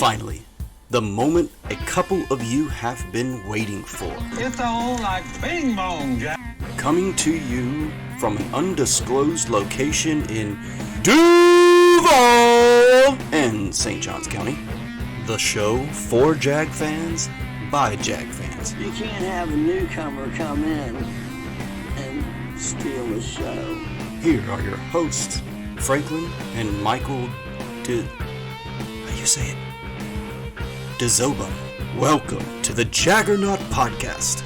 Finally, the moment a couple of you have been waiting for. It's all like bing bong, Jack. Coming to you from an undisclosed location in Duval and St. Johns County. The show for Jag fans by Jag fans. You can't have a newcomer come in and steal the show. Here are your hosts, Franklin and Michael how you say it? DeZoba. Welcome to the Jaggernaut Podcast.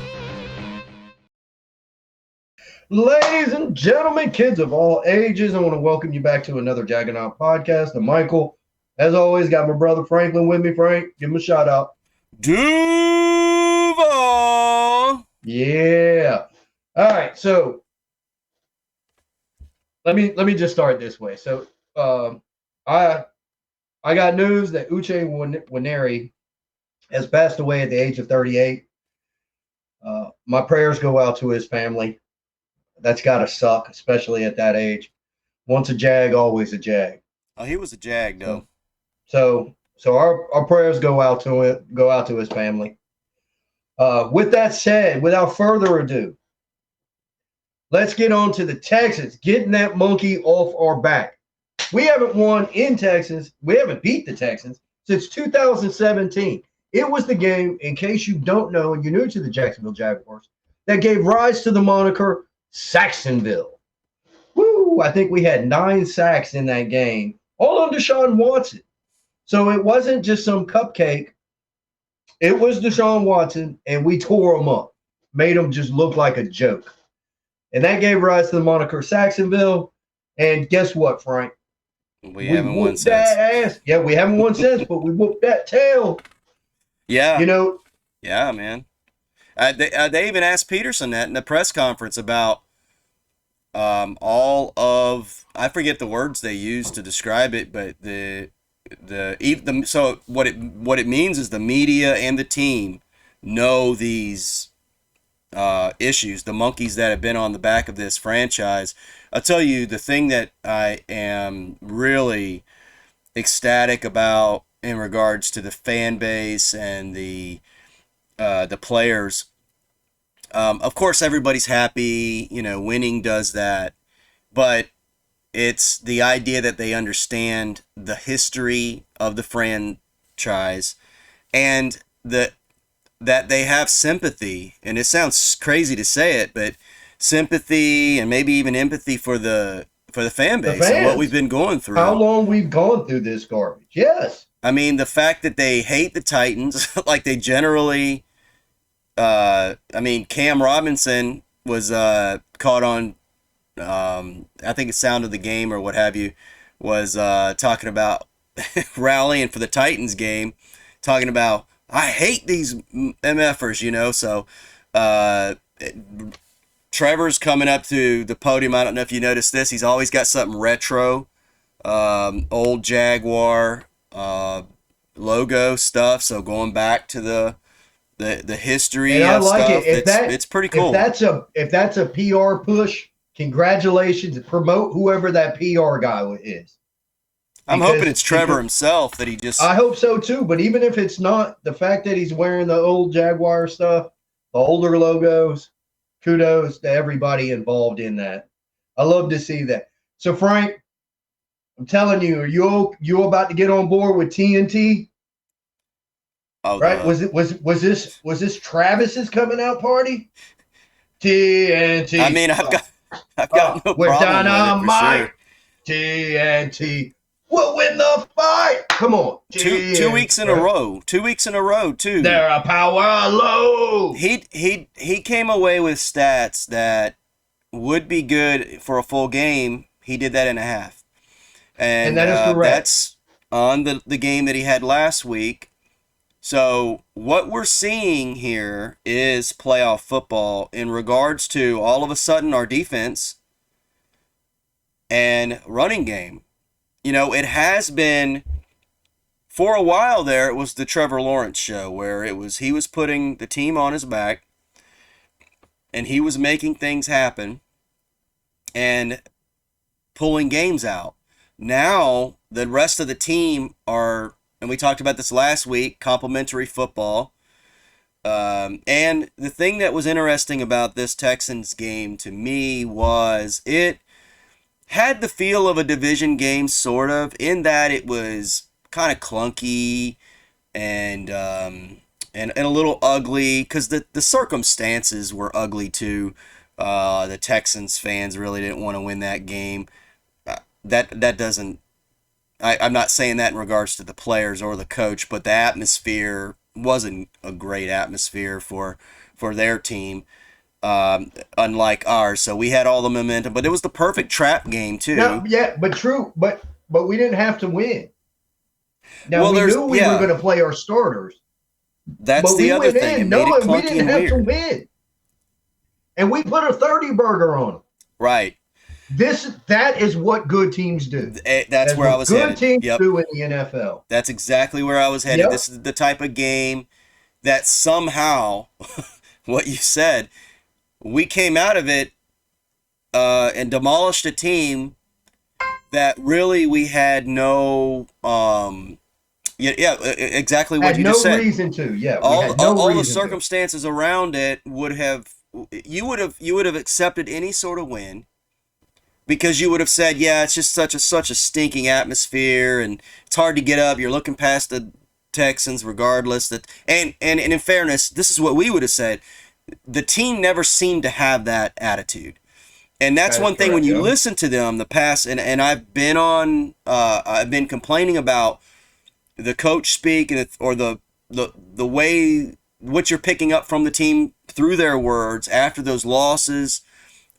Ladies and gentlemen, kids of all ages, I want to welcome you back to another Jaggernaut Podcast. I'm Michael. As always, got my brother Franklin with me. Frank, give him a shout out. Duval! Yeah. All right, so let me just start this way. So I got news that Uche Nwaneri has passed away at the age of 38. My prayers go out to his family. That's got to suck, especially at that age. Once a Jag, always a Jag. Oh, he was a Jag, though. So our prayers go out to his family. With that said, without further ado, let's get on to the Texans, getting that monkey off our back. We haven't won in Texas. We haven't beat the Texans since 2017. It was the game, in case you don't know, and you're new to the Jacksonville Jaguars, that gave rise to the moniker Saxonville. Woo! I think we had 9 sacks in that game, all on Deshaun Watson. So it wasn't just some cupcake. It was Deshaun Watson, and we tore him up, made him just look like a joke. And that gave rise to the moniker Saxonville. And guess what, Frank? We haven't won since. Yeah, we haven't won since, but we whooped that tail. Yeah. You know? Yeah, man. They even asked Peterson that in the press conference about all of, I forget the words they used to describe it, but so what it means is the media and the team know these issues, the monkeys that have been on the back of this franchise. I'll tell you, the thing that I am really ecstatic about in regards to the fan base and the players. Of course, everybody's happy. You know, winning does that, but it's the idea that they understand the history of the franchise and that they have sympathy. And it sounds crazy to say it, but sympathy and maybe even empathy for the fan base and what we've been going through. How long we've gone through this garbage. Yes. I mean, the fact that they hate the Titans, like they generally, Cam Robinson was caught on, I think it's Sound of the Game or what have you, was talking about rallying for the Titans game, talking about, I hate these MFers, you know, so Trevor's coming up to the podium. I don't know if you noticed this. He's always got something retro, old Jaguar logo stuff. So going back to the history and of I like stuff, it. It's pretty cool. If that's a PR push, congratulations. Promote whoever that PR guy is. I'm hoping it's Trevor himself that he just. I hope so too. But even if it's not, the fact that he's wearing the old Jaguar stuff, the older logos. Kudos to everybody involved in that. I love to see that. So, Frank, I'm telling you, are you about to get on board with TNT? Oh, right? Was this Travis's coming out party? TNT. I mean, I've got no we're problem dynamite. with Sure. TNT. We'll win the fight. Come on. Two weeks in a row. 2 weeks in a row, too. They're a power low. He came away with stats that would be good for a full game. He did that in a half. And that is correct. That's on the game that he had last week. So what we're seeing here is playoff football in regards to all of a sudden our defense and running game. You know, it has been for a while there. It was the Trevor Lawrence show where he was putting the team on his back and he was making things happen and pulling games out. Now the rest of the team are and we talked about this last week, complimentary football. And the thing that was interesting about this Texans game to me was it had the feel of a division game, sort of, in that it was kind of clunky and a little ugly because the circumstances were ugly too. The Texans fans really didn't want to win that game. That doesn't. I'm not saying that in regards to the players or the coach, but the atmosphere wasn't a great atmosphere for their team, unlike ours. So we had all the momentum, but it was the perfect trap game too. No, yeah, but true, but we didn't have to win. Now Well, we knew we were going to play our starters. That's but the we other went thing. In it made it knowing we clunky didn't and have weird. to win, and we put a 30 burger on them. Right. That is what good teams do. That's where I was headed. Good teams Yep. do in the NFL. That's exactly where I was headed. Yep. This is the type of game that somehow, what you said, we came out of it and demolished a team that really we had no exactly what Had you no just said. reason to. Yeah, all the circumstances around it would have you would have accepted any sort of win because you would have said, yeah, it's just such a stinking atmosphere and it's hard to get up. You're looking past the Texans regardless. And in fairness, this is what we would have said. The team never seemed to have that attitude. And that's one thing when you listen to them, the past, and I've been complaining about the coach speak or the way what you're picking up from the team through their words after those losses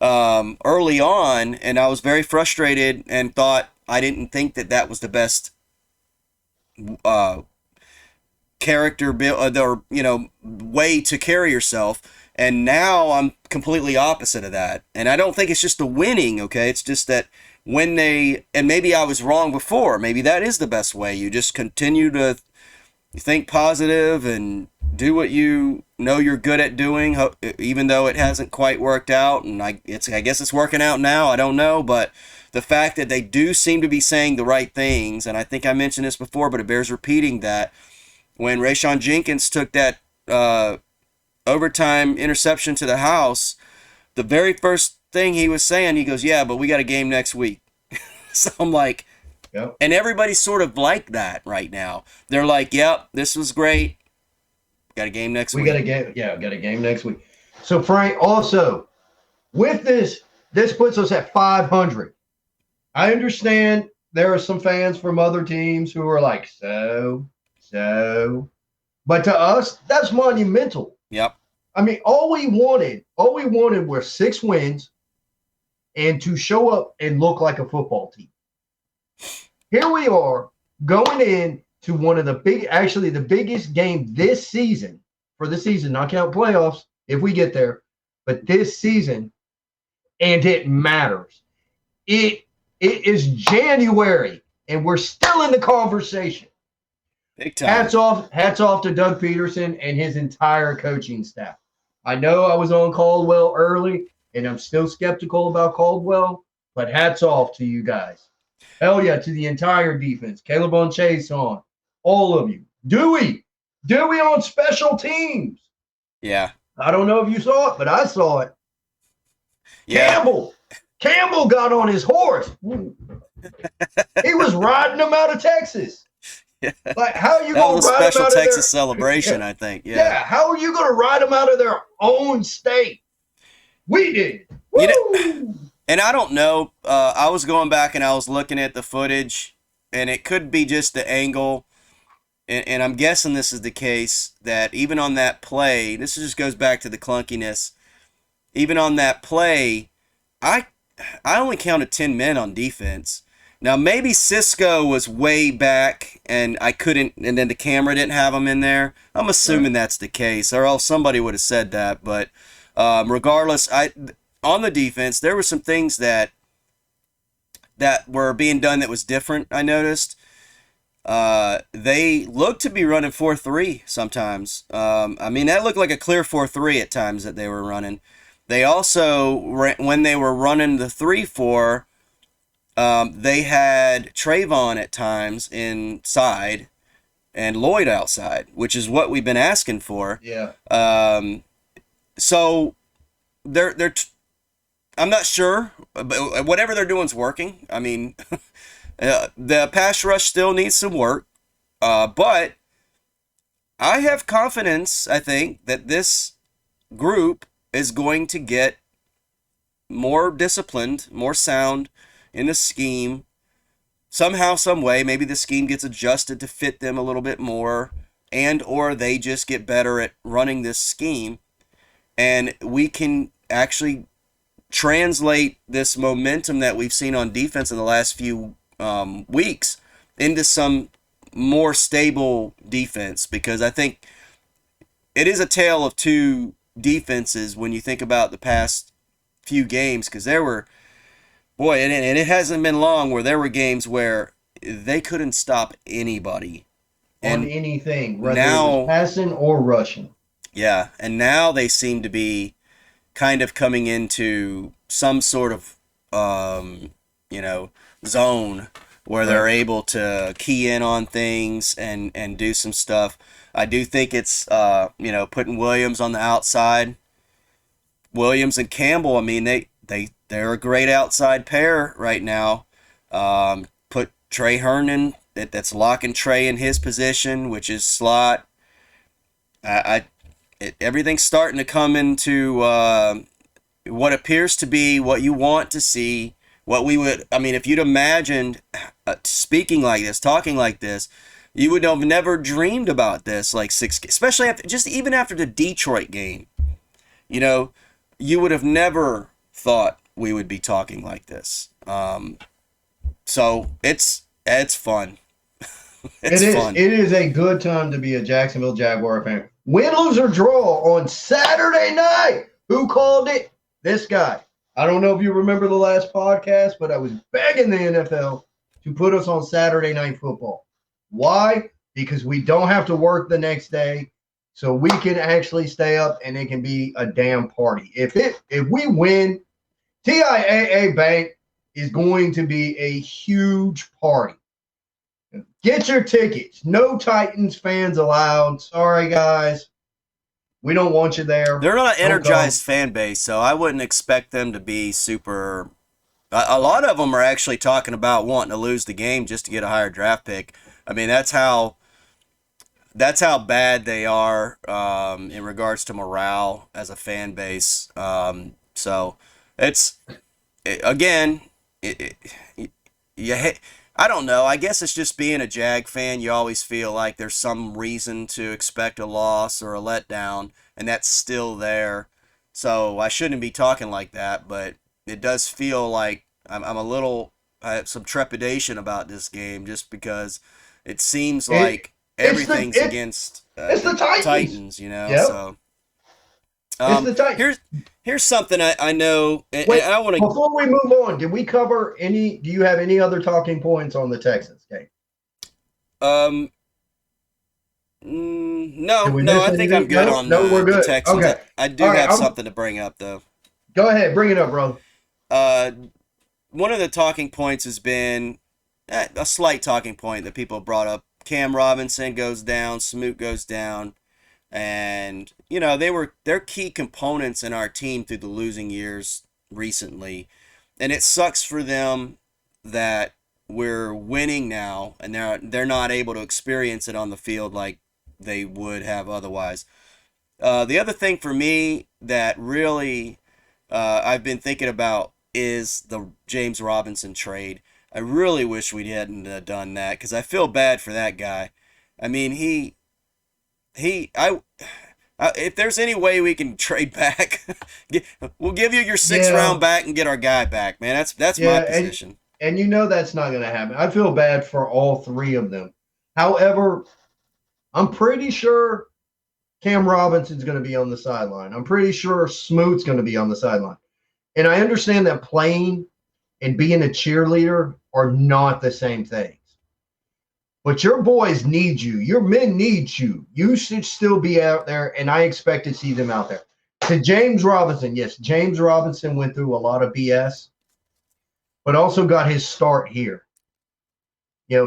early on, and I was very frustrated and thought I didn't think that was the best character build or way to carry yourself. And now I'm completely opposite of that. And I don't think it's just the winning, okay? It's just that when and maybe I was wrong before, maybe that is the best way. You just continue to think positive and do what you know you're good at doing, even though it hasn't quite worked out. And I guess it's working out now. I don't know. But the fact that they do seem to be saying the right things, and I think I mentioned this before, but it bears repeating that when Rayshon Jenkins took that overtime interception to the house, the very first thing he was saying, he goes, yeah, but we got a game next week. So I'm like, yep. And everybody's sort of like that right now. They're like, yep, this was great. Got a game next week. Got a game next week. So Frank, also with this puts us at 500. I understand there are some fans from other teams who are like, so, but to us, that's monumental. Yep. I mean, all we wanted were 6 wins and to show up and look like a football team. Here we are going in to one of the biggest game this season, for the season, not count playoffs if we get there, but this season, and it matters. It is January and we're still in the conversation. Big time. Hats off to Doug Peterson and his entire coaching staff. I know I was on Caldwell early, and I'm still skeptical about Caldwell, but hats off to you guys. Hell yeah, to the entire defense. Caleb on Chase on. All of you. Dewey on special teams. Yeah. I don't know if you saw it, but I saw it. Yeah. Campbell got on his horse. He was riding him out of Texas. Like, how are you going to ride them out of special Texas celebration, I think. Yeah. How are you going to ride them out of their own state? We did. And I don't know. I was going back and I was looking at the footage, and it could be just the angle. And I'm guessing this is the case, that even on that play, this just goes back to the clunkiness. Even on that play, I only counted 10 men on defense. Now, maybe Cisco was way back and I couldn't, and then the camera didn't have him in there. I'm assuming that's the case, or else somebody would have said that. But regardless, on the defense, there were some things that were being done that was different, I noticed. They looked to be running 4-3 sometimes. I mean, that looked like a clear 4-3 at times that they were running. They also, when they were running the 3-4, they had Trayvon at times inside, and Lloyd outside, which is what we've been asking for. Yeah. So I'm not sure, but whatever they're doing is working. I mean, the pass rush still needs some work, but I have confidence, I think, that this group is going to get more disciplined, more sound in the scheme. Somehow, some way, maybe the scheme gets adjusted to fit them a little bit more, and or they just get better at running this scheme, and we can actually translate this momentum that we've seen on defense in the last few weeks into some more stable defense, because I think it is a tale of two defenses when you think about the past few games, because there were, boy, and it hasn't been long where there were games where they couldn't stop anybody. On And anything, whether it now, was passing or rushing. yeah, and now they seem to be kind of coming into some sort of, zone where they're able to key in on things and do some stuff. I do think it's, putting Williams on the outside. Williams and Campbell, I mean, they're a great outside pair right now. Put Trey Herndon, that's locking Trey in his position, which is slot. Everything's starting to come into what appears to be what you want to see. What we would, I mean, if you'd imagined speaking like this, talking like this, you would have never dreamed about this. Like especially even after the Detroit game, you would have never thought we would be talking like this. So it's fun. It's fun. It is a good time to be a Jacksonville Jaguar fan. Win, lose, or draw on Saturday night. Who called it? This guy. I don't know if you remember the last podcast, but I was begging the NFL to put us on Saturday Night Football. Why? Because we don't have to work the next day, so we can actually stay up and it can be a damn party. If we win, TIAA Bank is going to be a huge party. Get your tickets. No Titans fans allowed. Sorry, guys. We don't want you there. They're not an energized fan base, so I wouldn't expect them to be super. A lot of them are actually talking about wanting to lose the game just to get a higher draft pick. I mean, that's how bad they are in regards to morale as a fan base. So it's again, I don't know. I guess it's just being a Jag fan. You always feel like there's some reason to expect a loss or a letdown, and that's still there. So I shouldn't be talking like that, but it does feel like I have some trepidation about this game just because it seems like everything's against it's the Titans, Yep. So it's the Titans. Here's something I know, and Wait, I want to. Before we move on, did we cover any? Do you have any other talking points on the Texans game? No, I think I'm good on we're good. the Texans. Okay. I do have something to bring up, though. Go ahead, bring it up, bro. One of the talking points has been a slight talking point that people brought up. Cam Robinson goes down, Smoot goes down, and they're key components in our team through the losing years recently, and it sucks for them that we're winning now and they're not able to experience it on the field like they would have otherwise. The other thing for me that really I've been thinking about is the James Robinson trade. I really wish we hadn't done that because I feel bad for that guy. I mean, if there's any way we can trade back, we'll give you your 6th round back and get our guy back, man. That's my position. And that's not going to happen. I feel bad for all three of them. However, I'm pretty sure Cam Robinson's going to be on the sideline. I'm pretty sure Smoot's going to be on the sideline. And I understand that playing and being a cheerleader are not the same things. But your boys need you. Your men need you. You should still be out there, and I expect to see them out there. To James Robinson, yes, James Robinson went through a lot of BS, but also got his start here.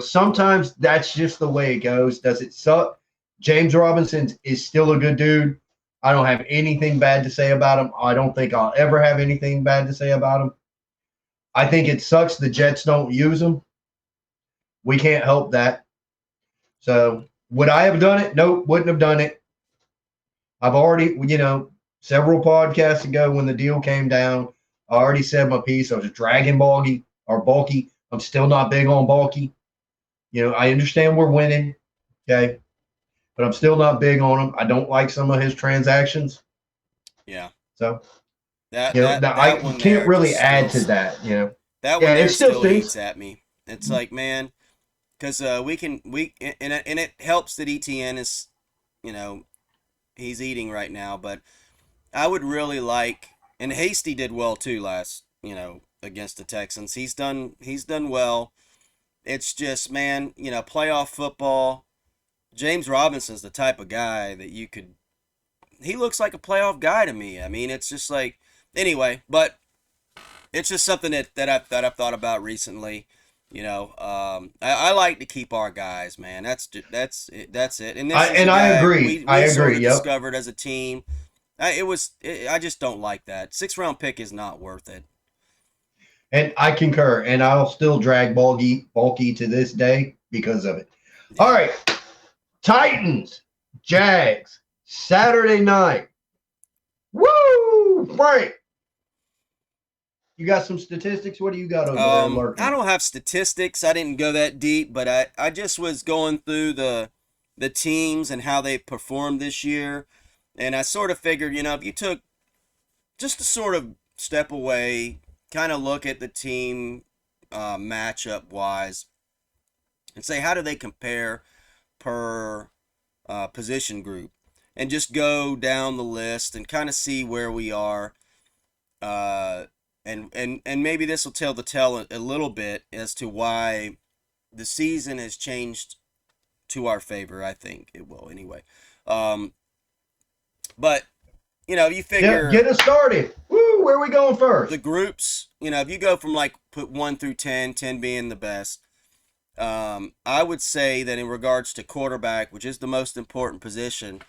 Sometimes that's just the way it goes. Does it suck? James Robinson is still a good dude. I don't have anything bad to say about him. I don't think I'll ever have anything bad to say about him. I think it sucks the Jets don't use him. We can't help that. So would I have done it? Nope, wouldn't have done it. I've already, several podcasts ago when the deal came down, I already said my piece. I was dragging bulky. I'm still not big on bulky. I understand we're winning, okay, but I'm still not big on him. I don't like some of his transactions. Yeah. So that I one can't there really just add still, to that. that one Yeah, it there still still stinks. eats at me. It's like, man, because and it helps that ETN is, he's eating right now, but I would really like, and Hasty did well too last, against the Texans. He's done well. It's just, man, playoff football. James Robinson's the type of guy that he looks like a playoff guy to me. I mean, it's just like, anyway, but it's just something that I've thought about recently. I like to keep our guys, man. That's it. And this is a I guy agree. I we sort agree. of Yep. discovered as a team. I just don't like that. 6th-round pick is not worth it. And I concur. And I'll still drag bulky to this day because of it. Yeah. All right. Titans, Jags, Saturday night. Woo! Frank, you got some statistics? What do you got over there lurking? I don't have statistics. I didn't go that deep, but I just was going through the teams and how they performed this year, and I sort of figured, if you took just to sort of step away, kind of look at the team matchup wise, and say how do they compare per position group, and just go down the list and kind of see where we are. And maybe this will tell the tale a little bit as to why the season has changed to our favor. I think it will anyway. But you figure Get us started. Woo! Where are we going first? the groups. If you go from like put 1 through 10, 10 being the best. I would say that in regards to quarterback, which is the most important position,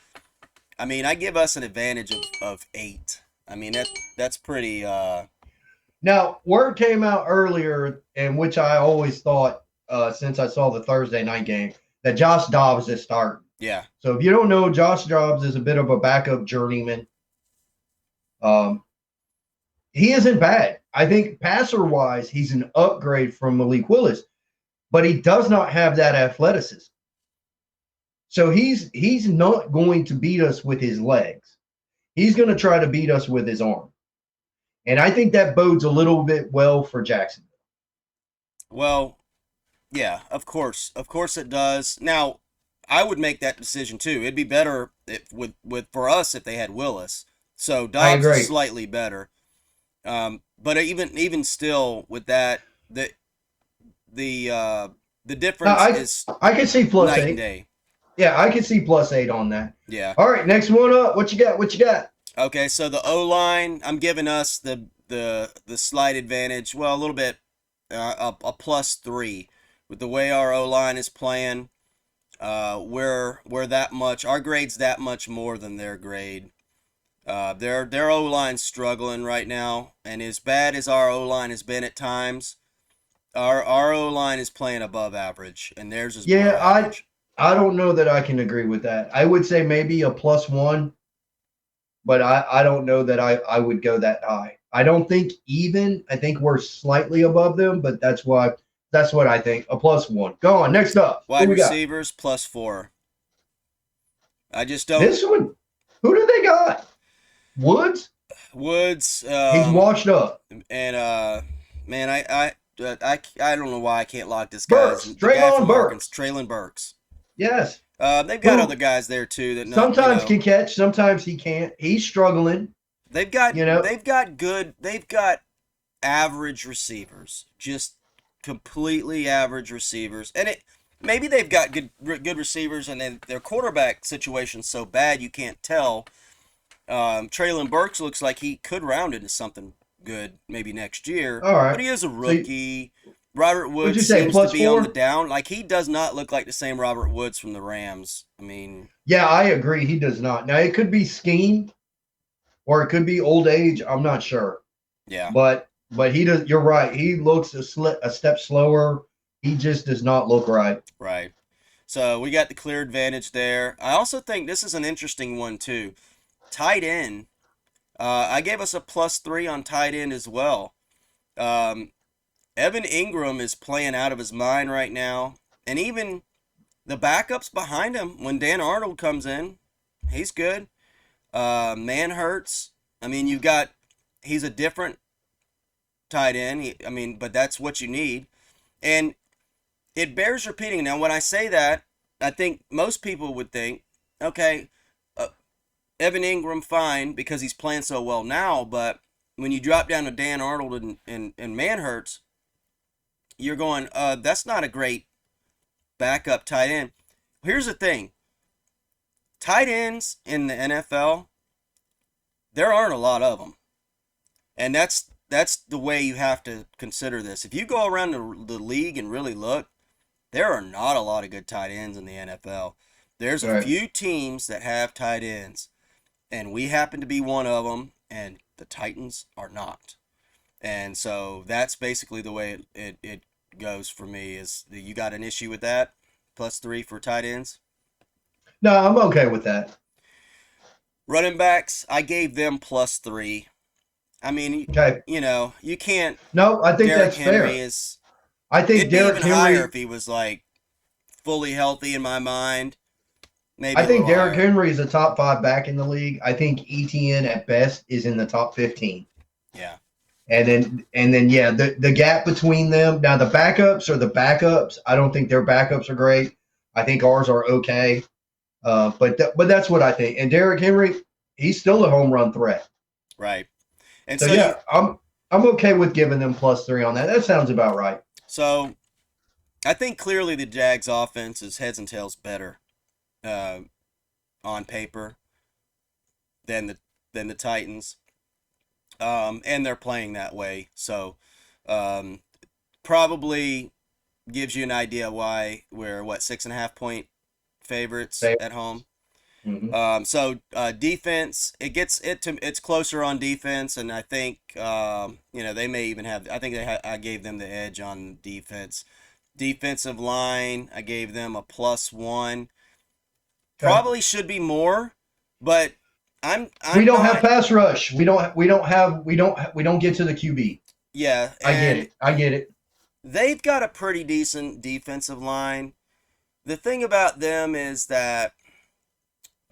I mean, I give us an advantage of 8. I mean, that's pretty. Now, word came out earlier, in which I always thought, since I saw the Thursday night game, that Josh Dobbs is starting. Yeah. So if you don't know, Josh Dobbs is a bit of a backup journeyman. He isn't bad. I think passer-wise, he's an upgrade from Malik Willis, but he does not have that athleticism. So he's not going to beat us with his legs. He's going to try to beat us with his arm. And I think that bodes a little bit well for Jacksonville. Well, yeah, of course it does. Now, I would make that decision too. It'd be better for us if they had Willis. So Dobbs is slightly better. But even still, with that, the difference is I can see plus night 8. and day. Yeah, I can see plus 8 on that. Yeah. All right, next one up. What you got? Okay, so the O-line, I'm giving us the slight advantage. Well, a little bit, a +3 with the way our O-line is playing. We're that much. Our grade's that much more than their grade. Their O-line's struggling right now, and as bad as our O-line has been at times, our O-line is playing above average, and theirs is below average. I don't know that I can agree with that. I would say maybe a +1, but I don't know that I would go that high. I don't think even. I think we're slightly above them, but that's what I think. A +1. Go on. Next up. Wide receivers +4. I just don't. This one. Who do they got? Woods. He's washed up. And man, I don't know why I can't lock this guy. Traylon Burks. Yes. They've got other guys there too that sometimes can catch, sometimes he can't. He's struggling. They've got average receivers, just completely average receivers, and maybe they've got good receivers, and then their quarterback situation's so bad you can't tell. Traylon Burks looks like he could round into something good maybe next year. All right. But he is a rookie. Robert Would you Woods say seems to plus be on the 4? down. Like, he does not look like the same Robert Woods from the Rams. I mean, Yeah, I agree. He does not. Now it could be scheme or it could be old age. I'm not sure, yeah, but he does. You're right. He looks a step slower. He just does not look right. right. So we got the clear advantage there. I also think this is an interesting one too. Tight end. I gave us a +3 on tight end as well. Um, Evan Ingram is playing out of his mind right now, and even the backups behind him. When Dan Arnold comes in, he's good. Man hurts. I mean, he's a different tight end. But that's what you need, and it bears repeating. Now, when I say that, I think most people would think, okay, uh, Evan Ingram fine because he's playing so well now, but when you drop down to Dan Arnold and Manhurts, you're going, that's not a great backup tight end. Here's the thing. Tight ends in the NFL, there aren't a lot of them. And that's the way you have to consider this. If you go around the league and really look, there are not a lot of good tight ends in the NFL. There's a Right. few teams that have tight ends, and we happen to be one of them, and the Titans are not. And so that's basically the way it goes for me. Is you got an issue with that? +3 for tight ends. No, I'm okay with that. Running backs, I gave them +3. I mean, Okay. you can't. No, I think Derrick that's Henry fair. is. I think It'd be Derrick even higher Henry. if he was like fully healthy in my mind. Maybe I a think little Derrick higher. Henry is a top 5 back in the league. I think ETN at best is in the top 15. Yeah. And then yeah, the gap between them. Now the backups are the backups. I don't think their backups are great. I think ours are okay. But that's what I think. And Derrick Henry, he's still a home run threat. Right. And So so you yeah, I'm okay with giving them +3 on that. That sounds about right. so I think clearly the Jags offense is heads and tails better uh, on paper than the Titans. And they're playing that way. So um, probably gives you an idea why we're 6.5 point favorites at home. Mm-hmm. Defense, it's closer on defense, and I think they may even have. I think I gave them the edge on defense. Defensive line, I gave them a +1. Okay. Probably should be more, but I'm We I'm don't have not. pass rush. We don't get to the QB. Yeah, I get and it. I get it. they've got a pretty decent defensive line. The thing about them is that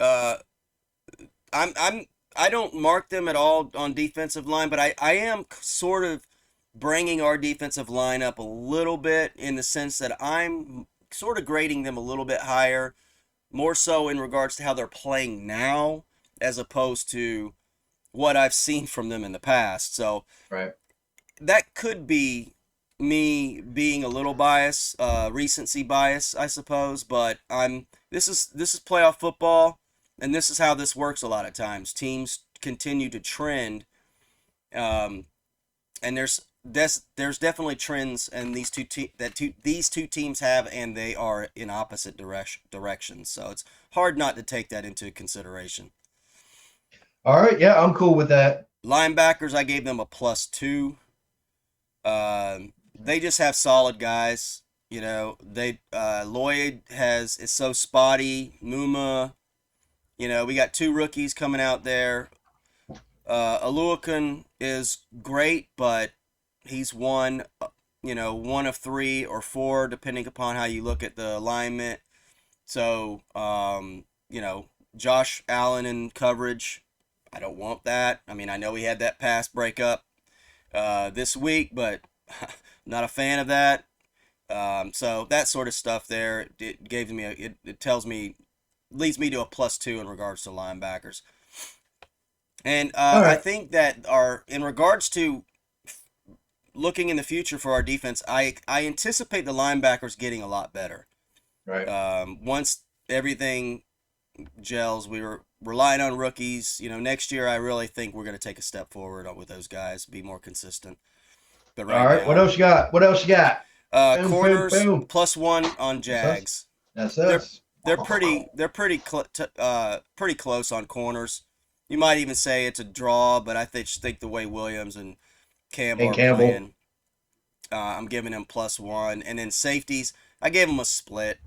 uh, I don't mark them at all on defensive line, but I am sort of bringing our defensive line up a little bit in the sense that I'm sort of grading them a little bit higher, more so in regards to how they're playing now as opposed to what I've seen from them in the past. So Right. that could be me being a little biased, recency bias, I suppose. But this is playoff football, and this is how this works a lot of times. Teams continue to trend, um, and there's definitely trends, and these two teams have, and they are in opposite directions. So it's hard not to take that into consideration. All right. Yeah, I'm cool with that. Linebackers, I gave them a +2. They just have solid guys. They Lloyd is so spotty. Muma, we got two rookies coming out there. Aluakun is great, but he's one of 3 or 4, depending upon how you look at the alignment. So, Josh Allen in coverage, I don't want that. I mean, I know he had that pass breakup this week, but not a fan of that. So that sort of stuff there, it tells me, leads me to a +2 in regards to linebackers. And All I right. think that in regards to looking in the future for our defense, I anticipate the linebackers getting a lot better. Right. Once everything gels, we were relying on rookies. Next year I really think we're going to take a step forward with those guys, be more consistent. But All right right. What now, else you got? What else you got? Boom, boom, Corners boom. +1 on That's us. Jags. That's They're us. pretty close on corners. You might even say it's a draw, but I think the way Williams and Campbell And are Campbell. playing, I'm giving them +1. And then safeties, I gave them a split.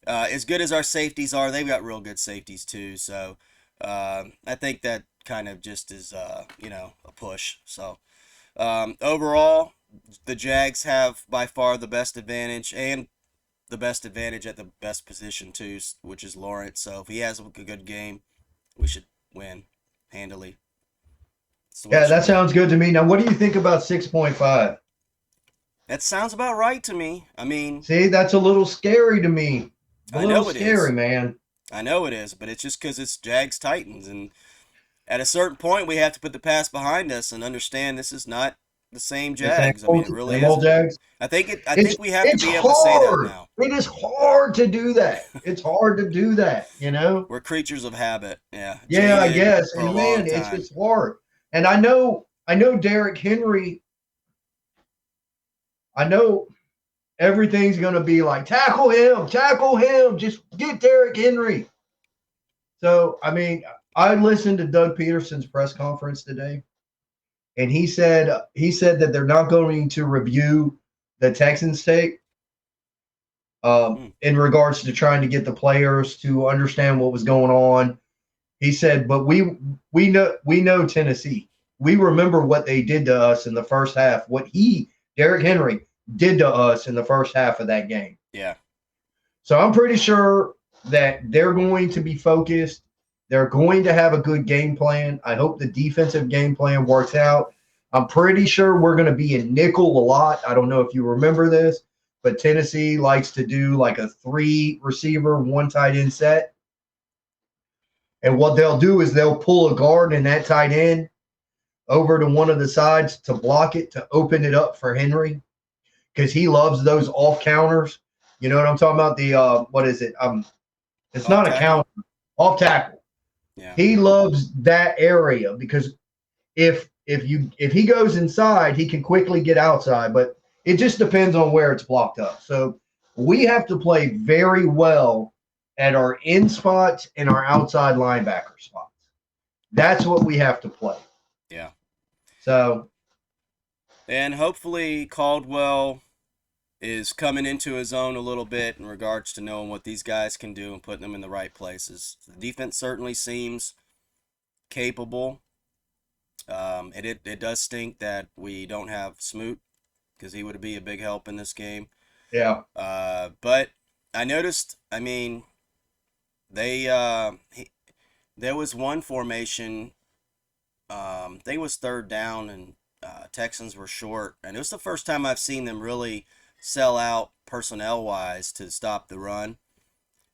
As good as our safeties are, they've got real good safeties too. So I think that kind of just is a push. So overall, the Jags have by far the best advantage and the best advantage at the best position too, which is Lawrence. So if he has a good game, we should win handily. That's the way it Yeah, should that be. sounds good to me. Now, what do you think about 6.5? That sounds about right to me. I mean, See, that's a little scary to me. A I little know it scary, is. man. I know it is, but it's just because it's Jags Titans, and at a certain point, we have to put the past behind us and understand this is not the same The Jags. I mean, it really same old isn't. Jags. I It's think we have to it's be able to say that hard. now. It is hard to do that. It's hard to do that, you know? We're creatures of habit. Yeah, Yeah, I jaded guess. for a And long man, it's time. just hard. And I know Derrick Henry, I know everything's gonna be like tackle him, just get Derrick Henry. So I listened to Doug Peterson's press conference today, and he said that they're not going to review the Texans tape Hmm. in regards to trying to get the players to understand what was going on. He said, but we know Tennessee. We remember what they did to us in the first half. What Derrick Henry did to us in the first half of that game. Yeah. So I'm pretty sure that they're going to be focused. They're going to have a good game plan. I hope the defensive game plan works out. I'm pretty sure we're going to be in nickel a lot. I don't know if you remember this, but Tennessee likes to do like a 3 receiver, 1 tight end set. And what they'll do is they'll pull a guard in that tight end over to one of the sides to block it, to open it up for Henry, because he loves those off counters. You know what I'm talking about? The what is it? It's Off not a tackle. counter, off tackle. Yeah. He loves that area because if he goes inside, he can quickly get outside, but it just depends on where it's blocked up. So we have to play very well at our in spots and our outside linebacker spots. That's what we have to play. Yeah. So And hopefully Caldwell is coming into his own a little bit in regards to knowing what these guys can do and putting them in the right places. The defense certainly seems capable. It does stink that we don't have Smoot because he would be a big help in this game. yeah, But I noticed, I mean, they there was one formation. They was third down and Texans were short, and it was the first time I've seen them really sell out personnel wise to stop the run.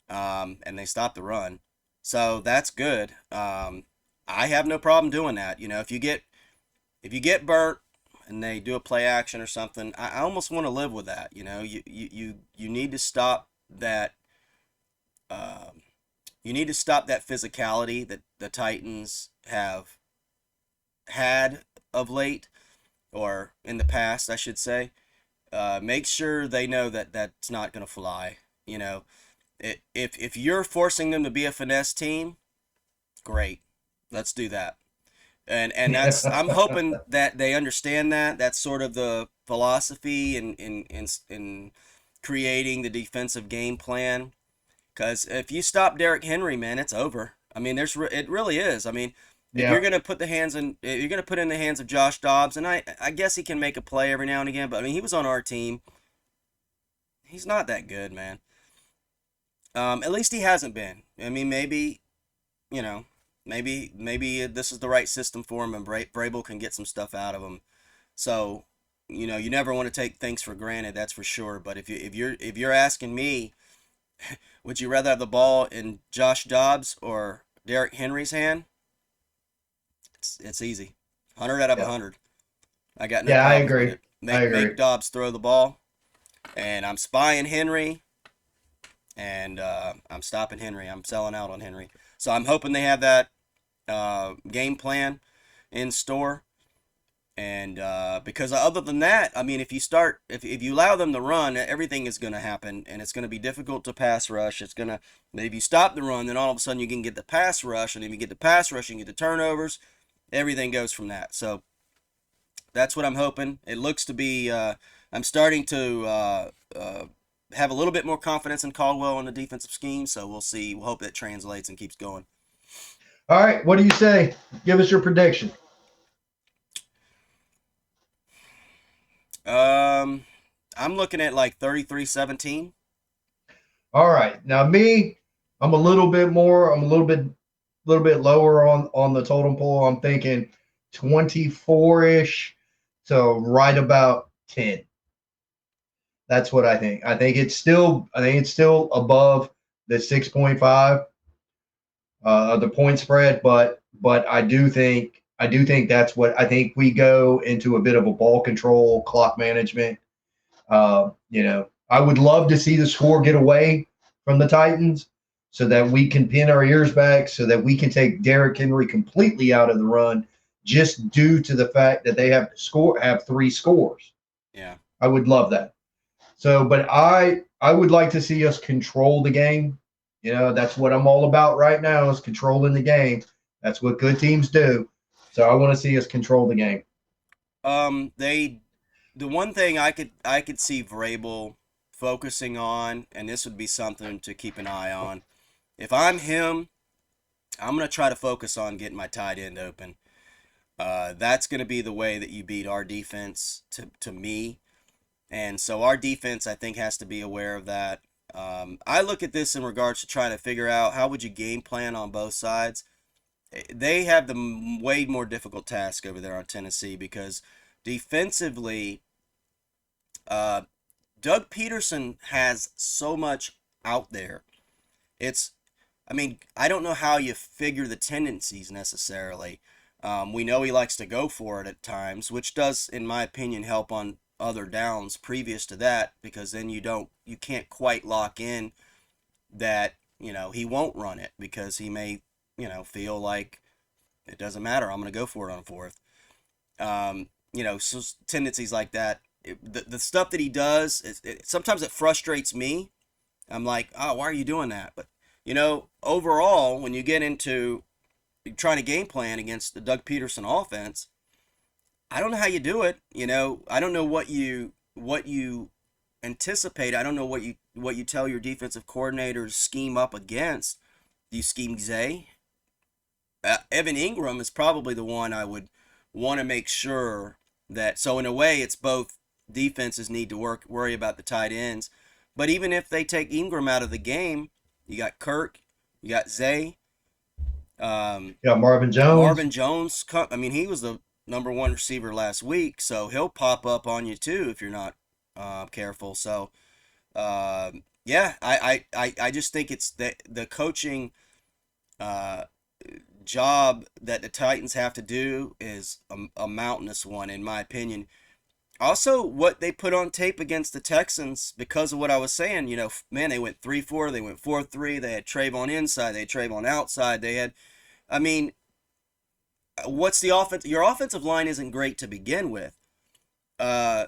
And they stopped the run, so that's good. I have no problem doing that. You know, if you get burnt and they do a play action or something, I almost want to live with that. You know, you need to stop that. Um, you need to stop that physicality that the Titans have had of late, or in the past, I should say. Make sure they know that that's not going to fly. You know, if you're forcing them to be a finesse team, great, let's do that. And that's I'm hoping that they understand that. That's sort of the philosophy in creating the defensive game plan. Because if you stop Derrick Henry, man, it's over. I mean, it really is. I mean, if you're yeah, gonna if you're gonna put in the hands of Josh Dobbs, and I guess he can make a play every now and again, but I mean, he was on our team. He's not that good, man. At least he hasn't been. I mean, maybe you know, maybe this is the right system for him, and Vrabel can get some stuff out of him. So, you never want to take things for granted. That's for sure. But if you're asking me, would you rather have the ball in Josh Dobbs or Derrick Henry's hand? It's easy. 100 out of yeah, 100. I got no yeah. I problems with agree. it. I Make agree. Dobbs throw the ball, and I'm spying Henry, and I'm stopping Henry. I'm selling out on Henry. So I'm hoping they have that game plan in store. And because other than that, I mean, if you allow them to run, everything is going to happen, and it's going to be difficult to pass rush. If you stop the run, then all of a sudden you can get the pass rush, and if you get the pass rush, you can get the turnovers. Everything goes from that. So that's what I'm hoping. It looks to be. I'm starting to have a little bit more confidence in Caldwell on the defensive scheme. So we'll see. We'll hope that translates and keeps going. All right, what do you say? Give us your prediction. I'm looking at like 33-17. All right, now me, I'm a little bit more. I'm a little bit lower on the totem pole. I'm thinking 24-ish, so right about 10. That's what I think. I think it's still above the 6.5 the point spread, but I do think that's what I think we go into a bit of a ball control, clock management. I would love to see the score get away from the Titans so that we can pin our ears back, so that we can take Derrick Henry completely out of the run, just due to the fact that they have 3 scores. Yeah. I would love that. So, but I would like to see us control the game. That's what I'm all about right now, is controlling the game. That's what good teams do. So I want to see us control the game. The one thing I could see Vrabel focusing on, and this would be something to keep an eye on. If I'm him, I'm gonna try to focus on getting my tight end open. That's gonna be the way that you beat our defense to me. And so our defense, I think, has to be aware of that. I look at this in regards to trying to figure out how would you game plan on both sides. They have the way more difficult task over there on Tennessee because defensively, uh, Doug Peterson has so much out there. It's, I mean, I don't know how you figure the tendencies necessarily. We know he likes to go for it at times, which does, in my opinion, help on other downs previous to that, because then you can't quite lock in that, he won't run it because he may, feel like it doesn't matter. I'm going to go for it on fourth. So tendencies like that. The stuff that he does, sometimes it frustrates me. I'm like, oh, why are you doing that? But, overall, when you get into trying to game plan against the Doug Peterson offense, I don't know how you do it. I don't know what you anticipate. I don't know what you tell your defensive coordinators scheme up against. Do you scheme Zay? Evan Ingram is probably the one I would want to make sure that. So in a way, it's both defenses need to worry about the tight ends. But even if they take Ingram out of the game, you got Kirk, you got Zay. Yeah, Marvin Jones. Marvin Jones. I mean, he was the #1 receiver last week, so he'll pop up on you too if you're not careful. So, yeah, I just think it's the coaching job that the Titans have to do is a mountainous one, in my opinion. Also, what they put on tape against the Texans, because of what I was saying, man, they went 3-4, they went 4-3, they had Trayvon inside, they had Trayvon outside, I mean, what's the offense? Your offensive line isn't great to begin with. I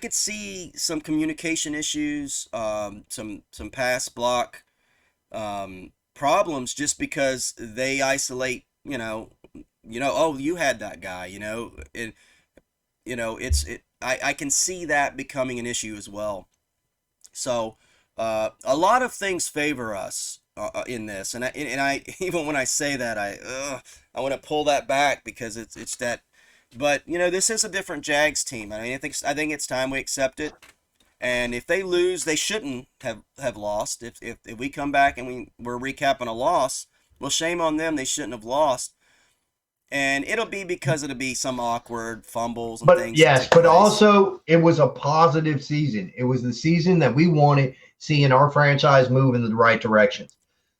could see some communication issues, some pass block problems, just because they isolate. Oh, you had that guy. I can see that becoming an issue as well. So a lot of things favor us in this, and I even when I say that, I want to pull that back because it's that. But this is a different Jags team. I mean, I think it's time we accept it. And if they lose, they shouldn't have lost. If we come back and we're recapping a loss, well, shame on them. They shouldn't have lost. And it'll be some awkward fumbles and things. Yes, but also it was a positive season. It was the season that we wanted, seeing our franchise move in the right direction.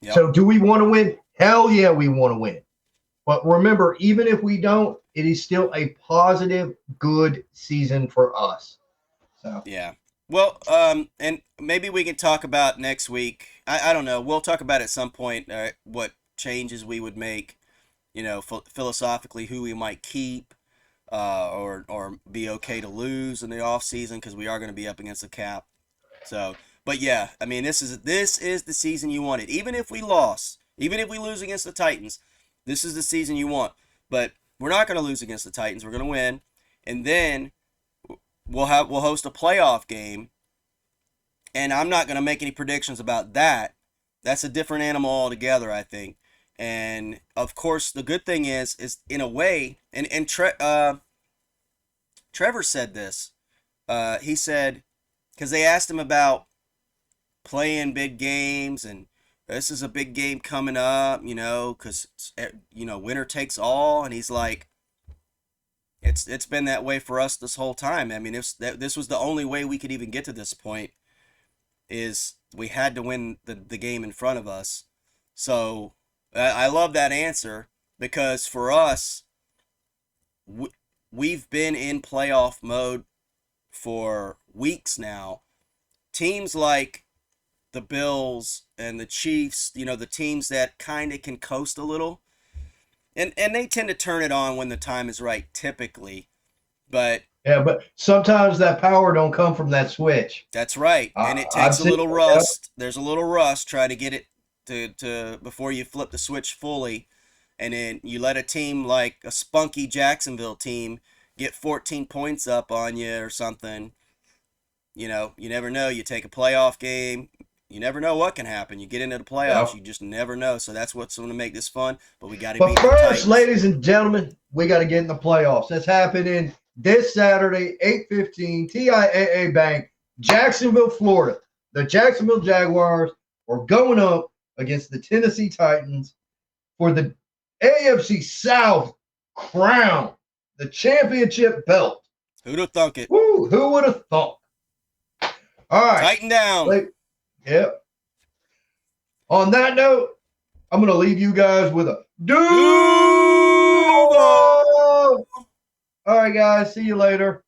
Yep. So do we want to win? Hell yeah, we want to win. But remember, even if we don't, it is still a positive, good season for us. So yeah. Well, and maybe we can talk about next week. I don't know. We'll talk about at some point what changes we would make, philosophically, who we might keep. or be okay to lose in the off season because we are going to be up against the cap. So, but yeah, I mean, this is the season you wanted. Even if we lost, even if we lose against the Titans, this is the season you want. But we're not going to lose against the Titans. We're going to win, and then we'll host a playoff game. And I'm not going to make any predictions about that. That's a different animal altogether, I think. And of course, the good thing is in a way, and Trevor said this. He said, because they asked him about playing big games, and this is a big game coming up, because winner takes all, and he's like, it's been that way for us this whole time. I mean, this was the only way we could even get to this point, is we had to win the game in front of us. So I love that answer, because for us, we've been in playoff mode for weeks now. Teams like the Bills and the Chiefs, the teams that kind of can coast a little, and they tend to turn it on when the time is right, typically. But Yeah, but sometimes that power don't come from that switch. that's right, and it I've takes a seen little it, rust. There's a little rust trying to get it to before you flip the switch fully, and then you let a team like a spunky Jacksonville team get 14 points up on you or something. You never know. You take a playoff game, you never know what can happen. You get into the yeah. playoffs, you just never know. So that's what's going to make this fun. But we got to But beat the first, Titans. ladies and gentlemen, we got to get in the playoffs. That's happening this Saturday, 8:15, TIAA Bank, Jacksonville, Florida. The Jacksonville Jaguars are going up against the Tennessee Titans for the AFC South crown, the championship belt. Who'd have thunk it? Woo, who would have thought? All right. Tighten down. Yep. On that note, I'm going to leave you guys with a Duval. All right, guys. See you later.